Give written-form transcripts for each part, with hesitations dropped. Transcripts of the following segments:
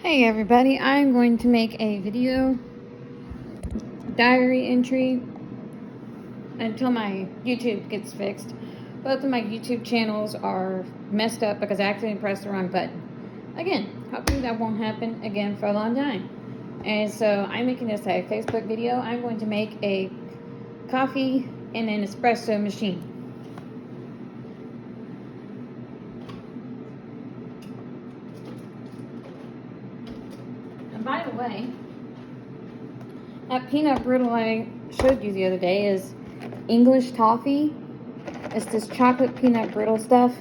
Hey everybody, I'm going to make a video diary entry until my YouTube gets fixed. Both of my YouTube channels are messed up because I accidentally pressed the wrong button. Again, hopefully that won't happen again for a long time. And so I'm making this a Facebook video. I'm going to make a coffee in an espresso machine. And by the way, that peanut brittle I showed you the other day is English toffee. It's this chocolate peanut brittle stuff.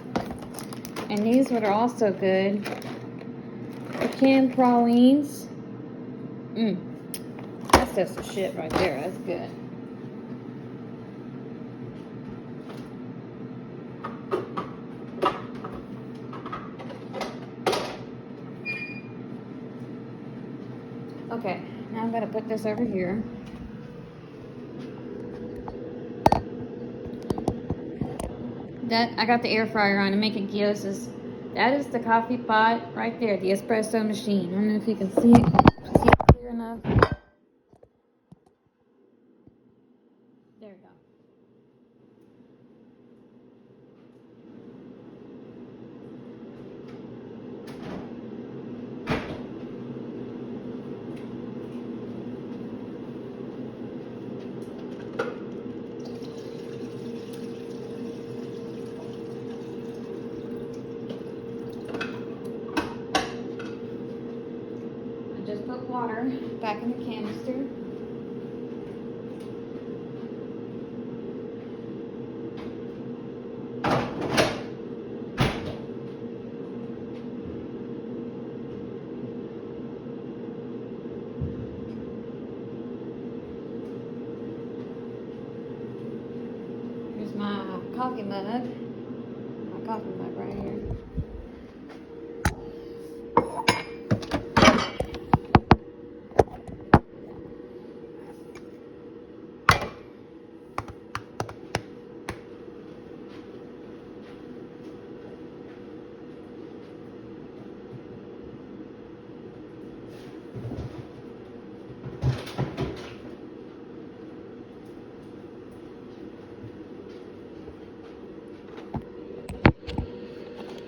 And these are also good. The canned pralines. That's just the shit right there. That's good. Okay, now I'm gonna put this over here. I got the air fryer on to make it gyozas. That is the coffee pot right there, the espresso machine. I don't know if you can see it clear enough. There we go. Just put water back in the canister. Here's my coffee mug. My coffee mug right here.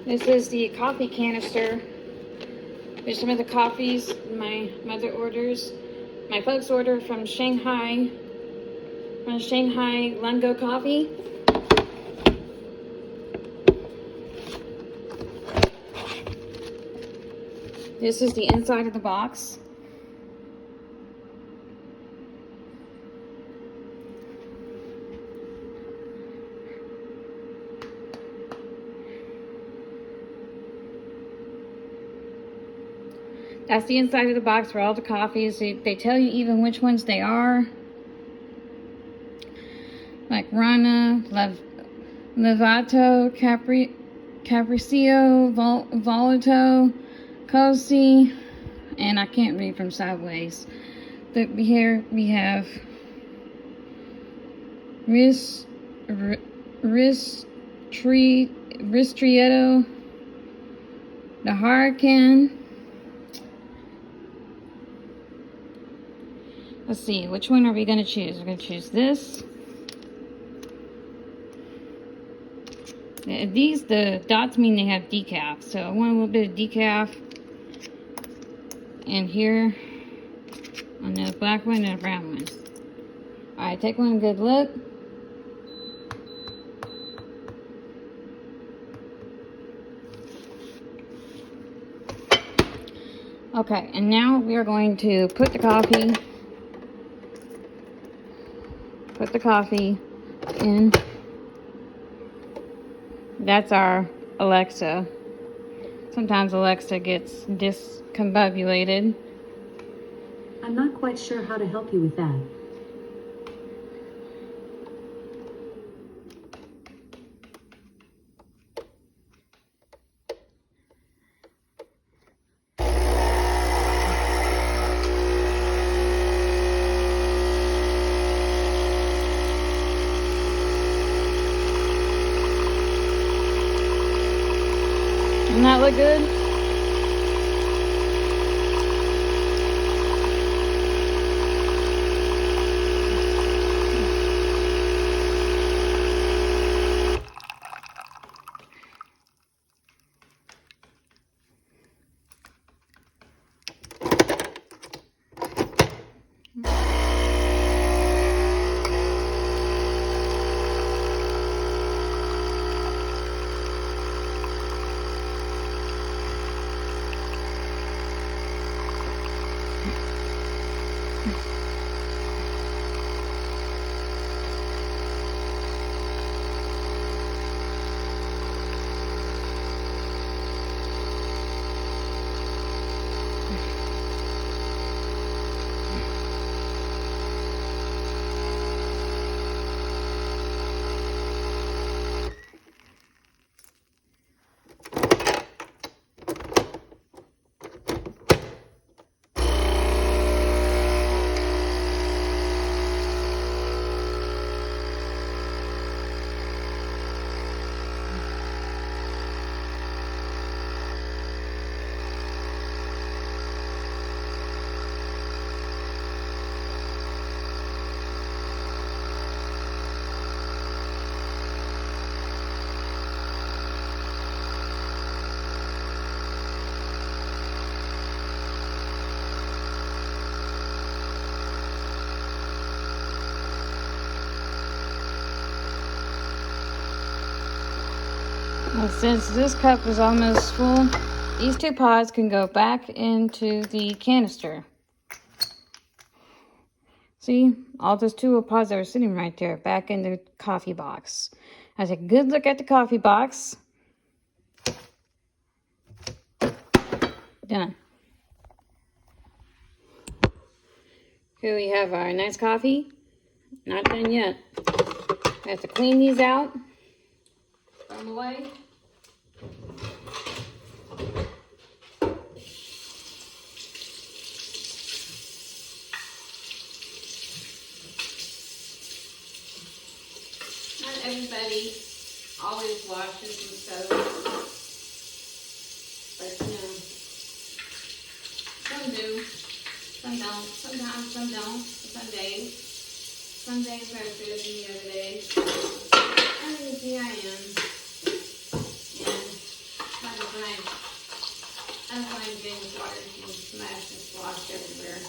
This is the coffee canister. There's some of the coffees my mother orders. My folks order from Shanghai Lungo Coffee. This is the inside of the box. That's the inside of the box for all the coffees. They tell you even which ones they are. Like Rana, Levato, Capriccio, Voluto, Cosi, and I can't read from sideways. But here we have Ristrieto, the Hurricane. Let's see, which one are we going to choose? We're going to choose this. These, the dots mean they have decaf. So I want a little bit of decaf. And here, on the black one and a brown one. Alright, take one good look. Okay, and now we are going to put the coffee in. That's our Alexa. Sometimes Alexa gets discombobulated. I'm not quite sure how to help you with that. Doesn't that look good? Well, since this cup is almost full, these 2 pods can go back into the canister. See, all those 2 pods that were sitting right there, back in the coffee box. I take a good look at the coffee box. Done. Here we have our nice coffee. Not done yet. I have to clean these out. Throw them away. Not everybody always washes and soaks, but you know, some do, some don't. Sometimes some don't. Some days. Some days are better than the other days. As you can see, I am. And that's when I'm getting water and smashed and sloshed everywhere.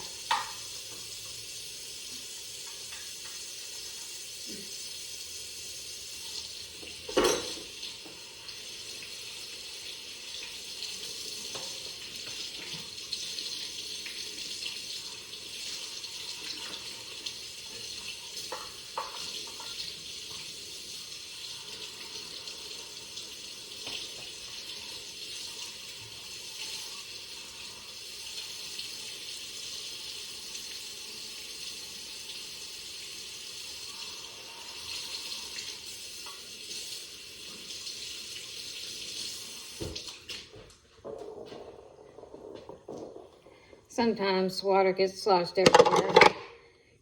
Sometimes water gets sloshed everywhere,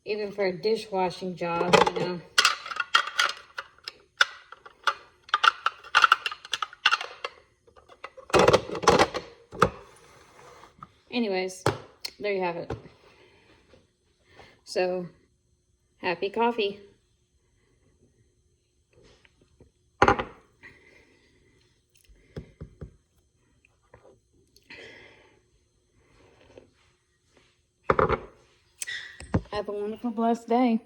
even for a dishwashing job, you know. Anyways, there you have it. So, happy coffee. Have a wonderful, blessed day.